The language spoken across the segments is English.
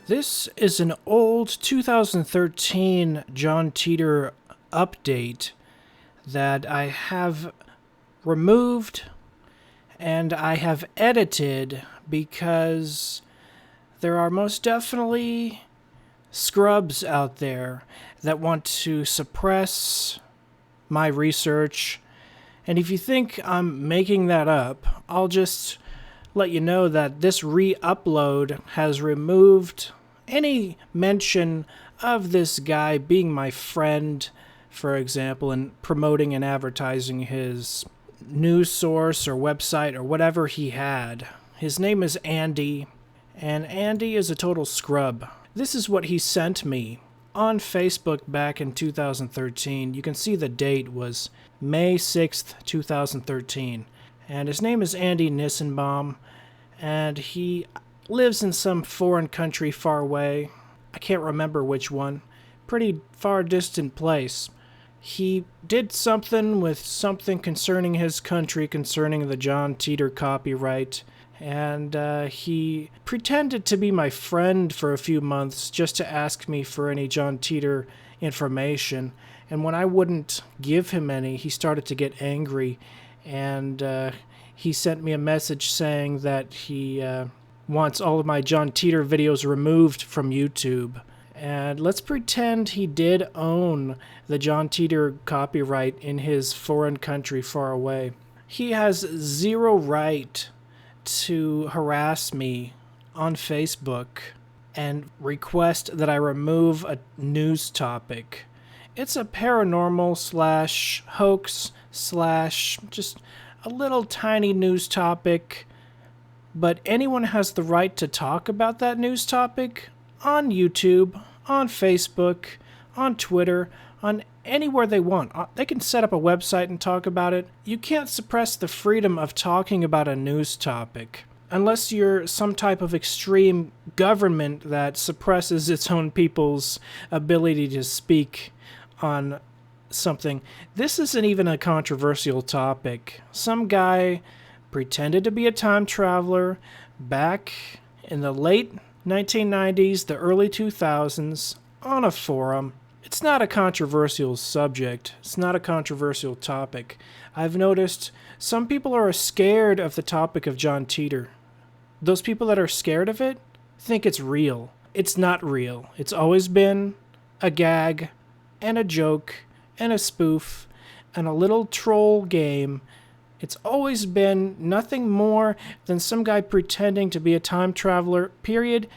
This is an old 2013 John Titor update that I have removed and I have edited because there are most definitely scrubs out there that want to suppress my research. And if you think I'm making that up, I'll just let you know that this re-upload has removed any mention of this guy being my friend, for example, and promoting and advertising his news source or website or whatever he had. His name is Andy, and Andy is a total scrub. This is what he sent me on Facebook back in 2013. You can see the date was May 6th, 2013. And his name is Andy Nissenbaum, and he lives in some foreign country far away. I can't remember which one. Pretty far distant place. He did something with something concerning his country, concerning the John Titor copyright, and he pretended to be my friend for a few months just to ask me for any John Titor information. And when I wouldn't give him any, he started to get angry, and he sent me a message saying that he wants all of my John Titor videos removed from YouTube. And let's pretend he did own the John Titor copyright in his foreign country far away. He has zero right to harass me on Facebook and request that I remove a news topic. It's a paranormal slash hoax slash just a little tiny news topic, but anyone has the right to talk about that news topic on YouTube, on Facebook, on Twitter, on anywhere they want. They can set up a website and talk about it. You can't suppress the freedom of talking about a news topic unless you're some type of extreme government that suppresses its own people's ability to speak on something. This isn't even a controversial topic. Some guy pretended to be a time traveler back in the late 1990s, the early 2000s, on a forum. It's not a controversial subject. It's not a controversial topic. I've noticed some people are scared of the topic of John Titor. Those people that are scared of it think it's real. It's not real. It's always been a gag and a joke and a spoof and a little troll game. It's always been nothing more than some guy pretending to be a time traveler, period.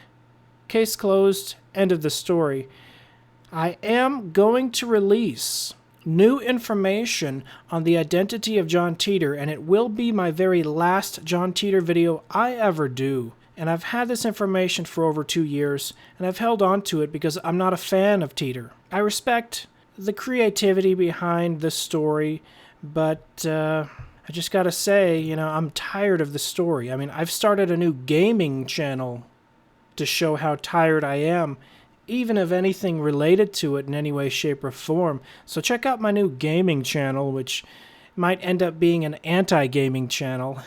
Case closed, end of the story. I am going to release new information on the identity of John Titor, and it will be my very last John Titor video I ever do. And I've had this information for over 2 years, and I've held on to it because I'm not a fan of Titor. I respect the creativity behind the story, but I just gotta say, I'm tired of the story. I mean, I've started a new gaming channel to show how tired I am, even of anything related to it in any way, shape, or form. So check out my new gaming channel, which might end up being an anti-gaming channel.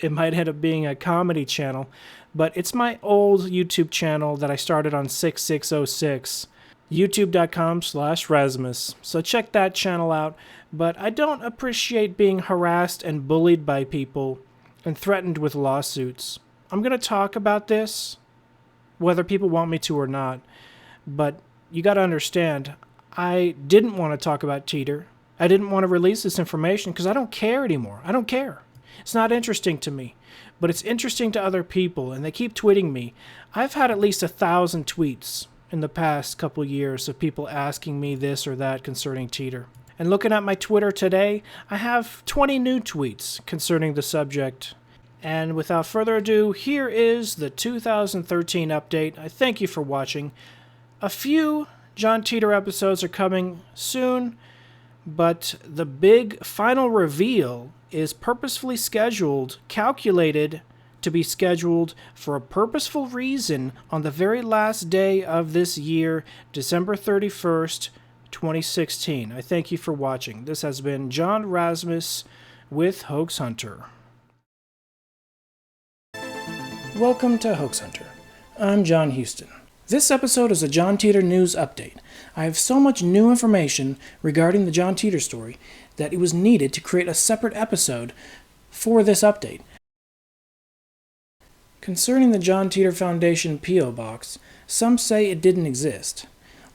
It might end up being a comedy channel, but it's my old YouTube channel that I started on 6606. youtube.com/Razimus. So check that channel out. But I don't appreciate being harassed and bullied by people and threatened with lawsuits. I'm going to talk about this, whether people want me to or not. But you got to understand, I didn't want to talk about Titor. I didn't want to release this information because I don't care anymore. I don't care. It's not interesting to me. But it's interesting to other people, and they keep tweeting me. I've had at least 1,000 tweets in the past couple years of people asking me this or that concerning Titor. And looking at my Twitter today, I have 20 new tweets concerning the subject. And without further ado, here is the 2013 update. I thank you for watching. A few John Titor episodes are coming soon, but the big final reveal is purposefully scheduled, calculated to be scheduled for a purposeful reason on the very last day of this year, December 31st, 2016. I thank you for watching. This has been John Razimus with Hoax Hunter. Welcome to Hoax Hunter. I'm John Houston. This episode is a John Titor news update. I have so much new information regarding the John Titor story that it was needed to create a separate episode for this update. Concerning the John Titor Foundation P.O. Box, some say it didn't exist.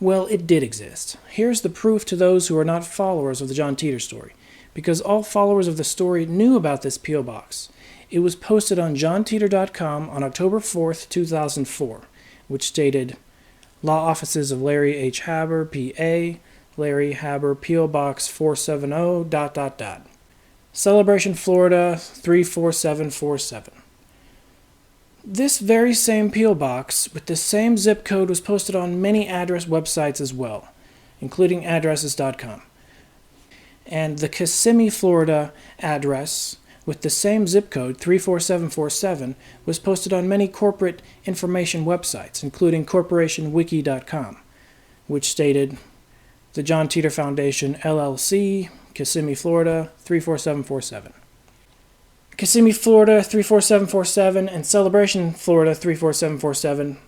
Well, it did exist. Here's the proof to those who are not followers of the John Titor story, because all followers of the story knew about this P.O. Box. It was posted on JohnTitor.com on October 4th, 2004, which stated, Law Offices of Larry H. Haber, P.A., Larry Haber, P.O. Box 470, ... Celebration, Florida 34747. This very same P.O. Box with the same zip code was posted on many address websites as well, including addresses.com. And the Kissimmee, Florida address with the same zip code 34747 was posted on many corporate information websites, including corporationwiki.com, which stated the John Titor Foundation, LLC, Kissimmee, Florida 34747. Kissimmee, Florida 34747 and Celebration, Florida 34747.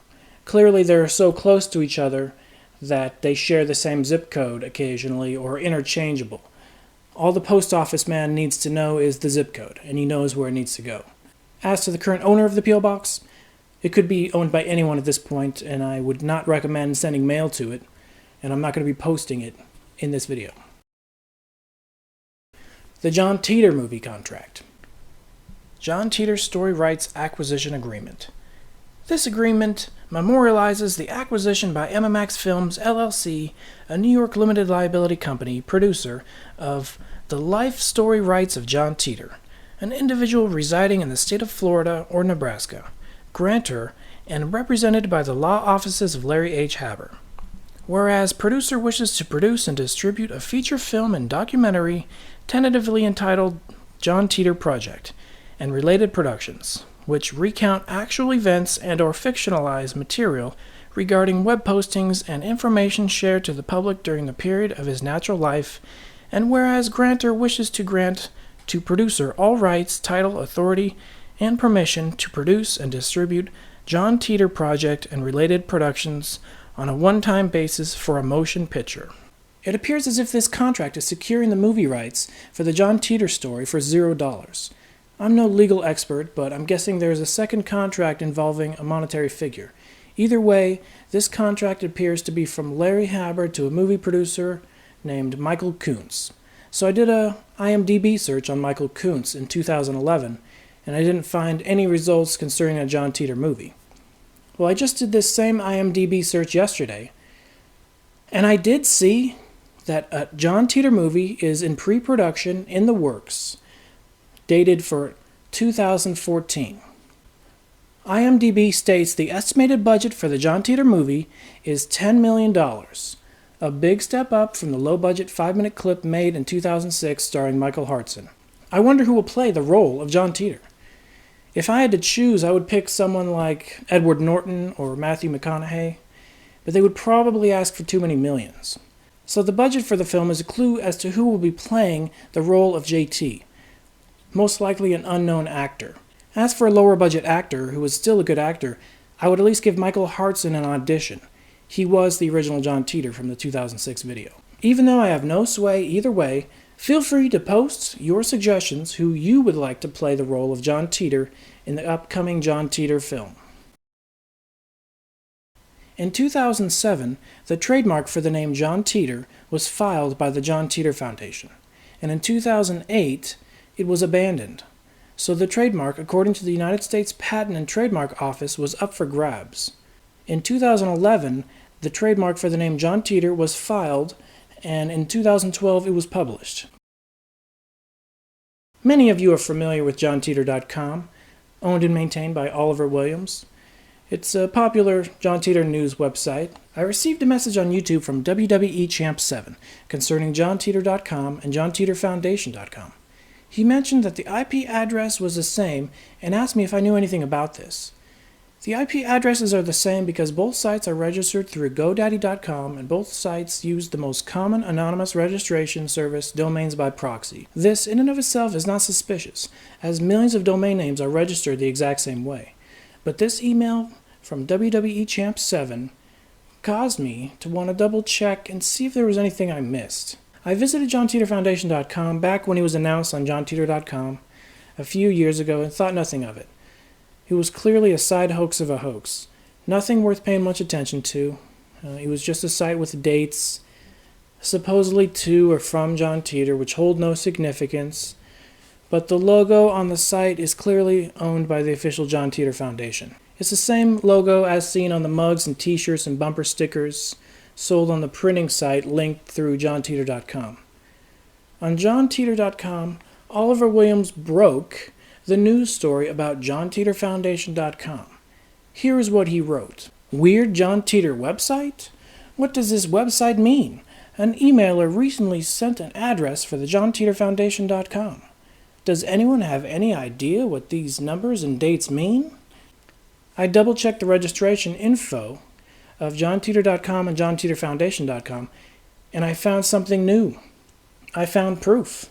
Clearly they're so close to each other that they share the same zip code occasionally or interchangeable. All the post office man needs to know is the zip code, and he knows where it needs to go. As to the current owner of the P.O. Box, it could be owned by anyone at this point, and I would not recommend sending mail to it, and I'm not going to be posting it in this video. The John Titor movie contract. John Titor Story Rights Acquisition Agreement. This agreement memorializes the acquisition by MMX Films, LLC, a New York limited liability company, producer of the life story rights of John Titor, an individual residing in the state of Florida or Nebraska, grantor, and represented by the law offices of Larry H. Haber. Whereas producer wishes to produce and distribute a feature film and documentary tentatively entitled John Titor Project, and related productions, which recount actual events and or fictionalize material regarding web postings and information shared to the public during the period of his natural life, and whereas grantor wishes to grant to producer all rights, title, authority, and permission to produce and distribute John Titor Project and related productions on a one-time basis for a motion picture. It appears as if this contract is securing the movie rights for the John Titor story for $0. I'm no legal expert, but I'm guessing there is a second contract involving a monetary figure. Either way, this contract appears to be from Larry Haber to a movie producer named Michael Kuntz. So I did a IMDb search on Michael Kuntz in 2011, and I didn't find any results concerning a John Titor movie. Well, I just did this same IMDb search yesterday, and I did see that a John Titor movie is in pre-production in the works, dated for 2014. IMDb states the estimated budget for the John Titor movie is $10 million, a big step up from the low-budget 5-minute clip made in 2006 starring Michael Hartson. I wonder who will play the role of John Titor. If I had to choose, I would pick someone like Edward Norton or Matthew McConaughey, but they would probably ask for too many millions. So the budget for the film is a clue as to who will be playing the role of JT. Most likely an unknown actor. As for a lower budget actor, who is still a good actor, I would at least give Michael Hartson an audition. He was the original John Titor from the 2006 video. Even though I have no sway either way, feel free to post your suggestions who you would like to play the role of John Titor in the upcoming John Titor film. In 2007, the trademark for the name John Titor was filed by the John Titor Foundation, and in 2008, it was abandoned. So the trademark, according to the United States Patent and Trademark Office, was up for grabs. In 2011, the trademark for the name John Titor was filed, and in 2012 it was published. Many of you are familiar with JohnTitor.com, owned and maintained by Oliver Williams. It's a popular John Titor news website. I received a message on YouTube from WWE Champ 7 concerning JohnTitor.com and JohnTitorFoundation.com. He mentioned that the IP address was the same and asked me if I knew anything about this. The IP addresses are the same because both sites are registered through GoDaddy.com and both sites use the most common anonymous registration service, domains by proxy. This, in and of itself, is not suspicious, as millions of domain names are registered the exact same way. But this email from WWE Champ 7 caused me to want to double check and see if there was anything I missed. I visited JohnTitorFoundation.com back when he was announced on JohnTitor.com a few years ago and thought nothing of it. It was clearly a side hoax of a hoax. Nothing worth paying much attention to. It was just a site with dates, supposedly to or from John Titor, which hold no significance. But the logo on the site is clearly owned by the official John Titor Foundation. It's the same logo as seen on the mugs and t-shirts and bumper stickers sold on the printing site linked through JohnTitor.com. On JohnTitor.com, Oliver Williams broke the news story about JohnTitorFoundation.com. Here is what he wrote. Weird John Titor website? What does this website mean? An emailer recently sent an address for the JohnTitorFoundation.com. Does anyone have any idea what these numbers and dates mean? I double-checked the registration info of JohnTitor.com and JohnTitorFoundation.com, and I found something new. I found proof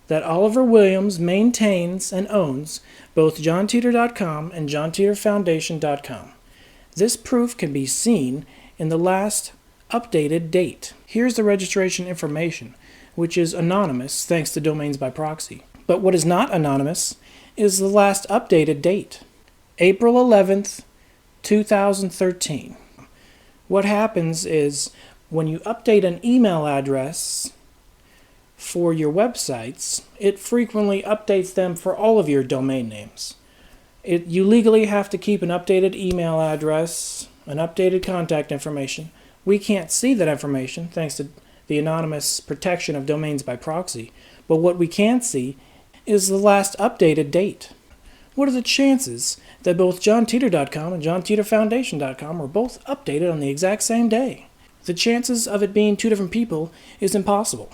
that Oliver Williams maintains and owns both JohnTitor.com and JohnTitorFoundation.com. This proof can be seen in the last updated date. Here's the registration information, which is anonymous thanks to domains by proxy. But what is not anonymous is the last updated date. April 11th, 2013. What happens is when you update an email address for your websites, it frequently updates them for all of your domain names. You legally have to keep an updated email address, an updated contact information. We can't see that information thanks to the anonymous protection of domains by proxy, but what we can see is the last updated date. What are the chances that both JohnTitor.com and JohnTitorFoundation.com were both updated on the exact same day? The chances of it being two different people is impossible.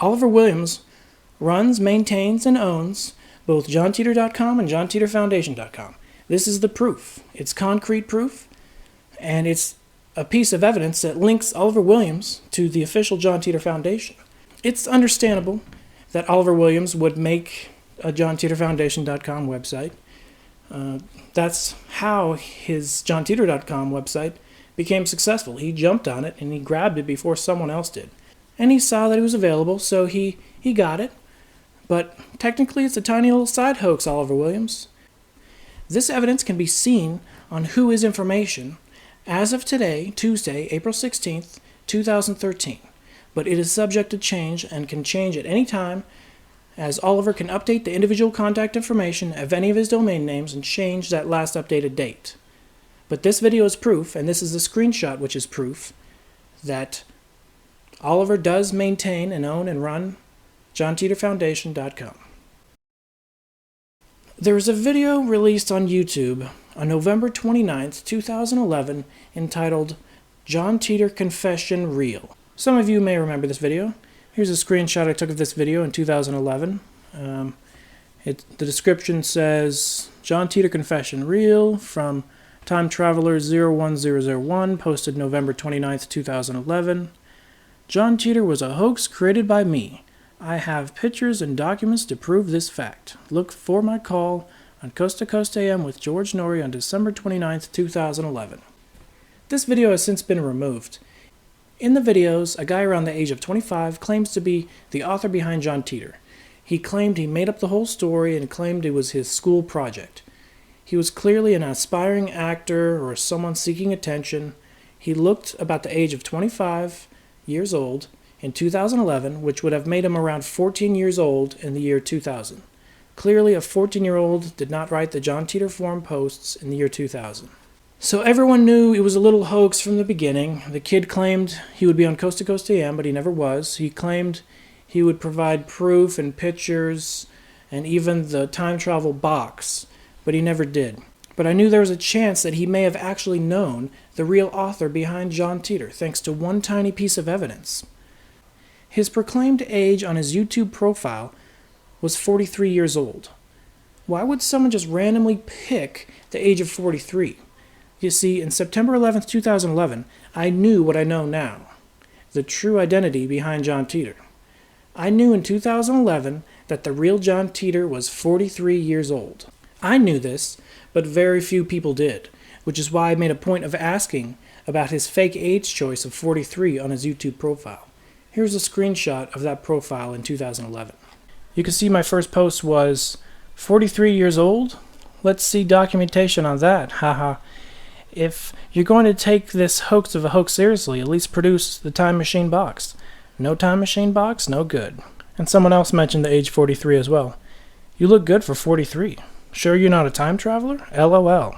Oliver Williams runs, maintains, and owns both JohnTitor.com and JohnTitorFoundation.com. This is the proof. It's concrete proof, and it's a piece of evidence that links Oliver Williams to the official John Titor Foundation. It's understandable that Oliver Williams would make a JohnTitorFoundation.com website. That's how his JohnTitor.com website became successful. He jumped on it and he grabbed it before someone else did. And he saw that it was available, so he got it. But technically it's a tiny little side hoax, Oliver Williams. This evidence can be seen on Who Is Information as of today, Tuesday, April 16th, 2013. But it is subject to change and can change at any time, as Oliver can update the individual contact information of any of his domain names and change that last updated date. But this video is proof, and this is the screenshot which is proof, that Oliver does maintain and own and run JohnTitorFoundation.com. There is a video released on YouTube on November 29th, 2011, entitled John Titor Confession Real. Some of you may remember this video. Here's a screenshot I took of this video in 2011. The description says, John Titor Confession Real from Time Traveler 01001, posted November 29th, 2011. John Titor was a hoax created by me. I have pictures and documents to prove this fact. Look for my call on Coast to Coast AM with George Norrie on December 29th, 2011. This video has since been removed. In the videos, a guy around the age of 25 claims to be the author behind John Titor. He claimed he made up the whole story and claimed it was his school project. He was clearly an aspiring actor or someone seeking attention. He looked about the age of 25 years old in 2011, which would have made him around 14 years old in the year 2000. Clearly, a 14-year-old did not write the John Titor forum posts in the year 2000. So everyone knew it was a little hoax from the beginning. The kid claimed he would be on Coast to Coast AM, but he never was. He claimed he would provide proof and pictures and even the time travel box, but he never did. But I knew there was a chance that he may have actually known the real author behind John Titor, thanks to one tiny piece of evidence. His proclaimed age on his YouTube profile was 43 years old. Why would someone just randomly pick the age of 43? You see, in September 11th, 2011, I knew what I know now, the true identity behind John Titor. I knew in 2011 that the real John Titor was 43 years old. I knew this, but very few people did. which is why I made a point of asking about his fake age choice of 43 on his YouTube profile. Here's a screenshot of that profile in 2011. You can see my first post was 43 years old? Let's see documentation on that, haha. If you're going to take this hoax of a hoax seriously, at least produce the time machine box. No time machine box, no good. And someone else mentioned the age 43 as well. You look good for 43. Sure you're not a time traveler? LOL.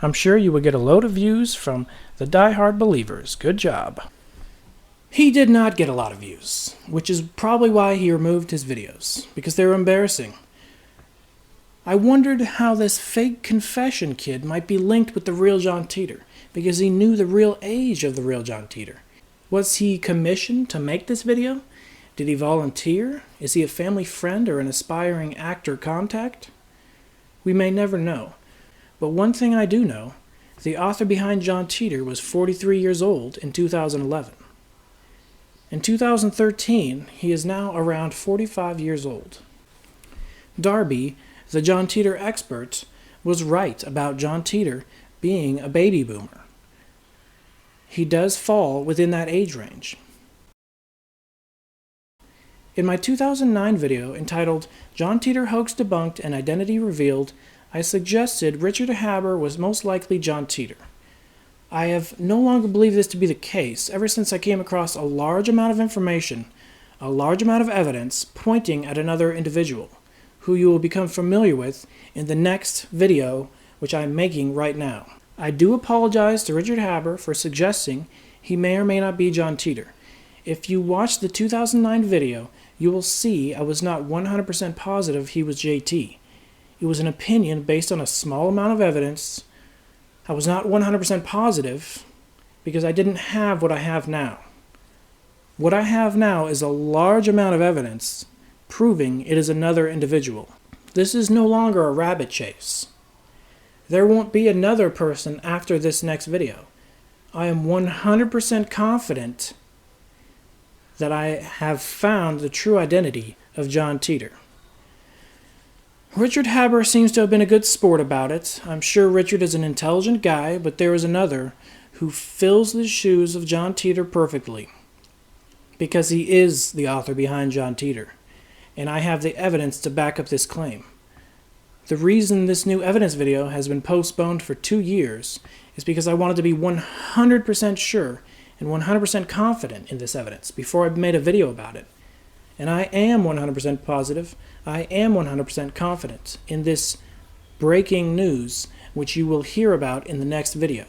I'm sure you would get a load of views from the die-hard believers. Good job. He did not get a lot of views, which is probably why he removed his videos, because they were embarrassing. I wondered how this fake confession kid might be linked with the real John Titor, because he knew the real age of the real John Titor. Was he commissioned to make this video? Did he volunteer? Is he a family friend or an aspiring actor contact? We may never know. But one thing I do know, the author behind John Titor was 43 years old in 2011. In 2013, he is now around 45 years old. Darby, the John Titor expert, was right about John Titor being a baby boomer. He does fall within that age range. In my 2009 video entitled John Titor Hoax Debunked and Identity Revealed, I suggested Richard Haber was most likely John Titor. I have no longer believed this to be the case ever since I came across a large amount of information, a large amount of evidence pointing at another individual, who you will become familiar with in the next video which I am making right now. I do apologize to Richard Haber for suggesting he may or may not be John Titor. If you watch the 2009 video, you will see I was not 100% positive he was JT. It was an opinion based on a small amount of evidence. I was not 100% positive because I didn't have what I have now. What I have now is a large amount of evidence proving it is another individual. This is no longer a rabbit chase. There won't be another person after this next video. I am 100% confident that I have found the true identity of John Titor. Richard Haber seems to have been a good sport about it. I'm sure Richard is an intelligent guy, but there is another who fills the shoes of John Titor perfectly, because he is the author behind John Titor, and I have the evidence to back up this claim. The reason this new evidence video has been postponed for 2 years is because I wanted to be 100% sure and 100% confident in this evidence before I made a video about it. And I am 100% positive, I am 100% confident in this breaking news, which you will hear about in the next video.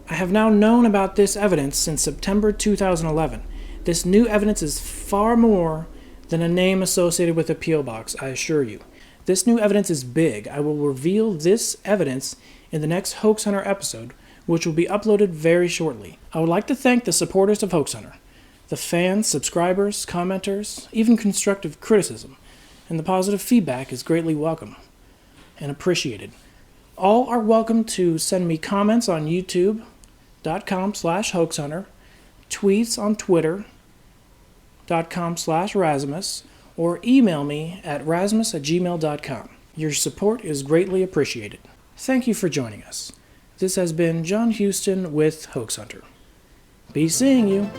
I have now known about this evidence since September 2011. This new evidence is far more than a name associated with a P.O. box, I assure you. This new evidence is big. I will reveal this evidence in the next Hoax Hunter episode, which will be uploaded very shortly. I would like to thank the supporters of Hoax Hunter, the fans, subscribers, commenters, even constructive criticism, and the positive feedback is greatly welcome and appreciated. All are welcome to send me comments on youtube.com/hoaxhunter, tweets on twitter.com/Razimus, or email me at razimus@gmail.com. Your support is greatly appreciated. Thank you for joining us. This has been John Houston with Hoax Hunter. Be seeing you.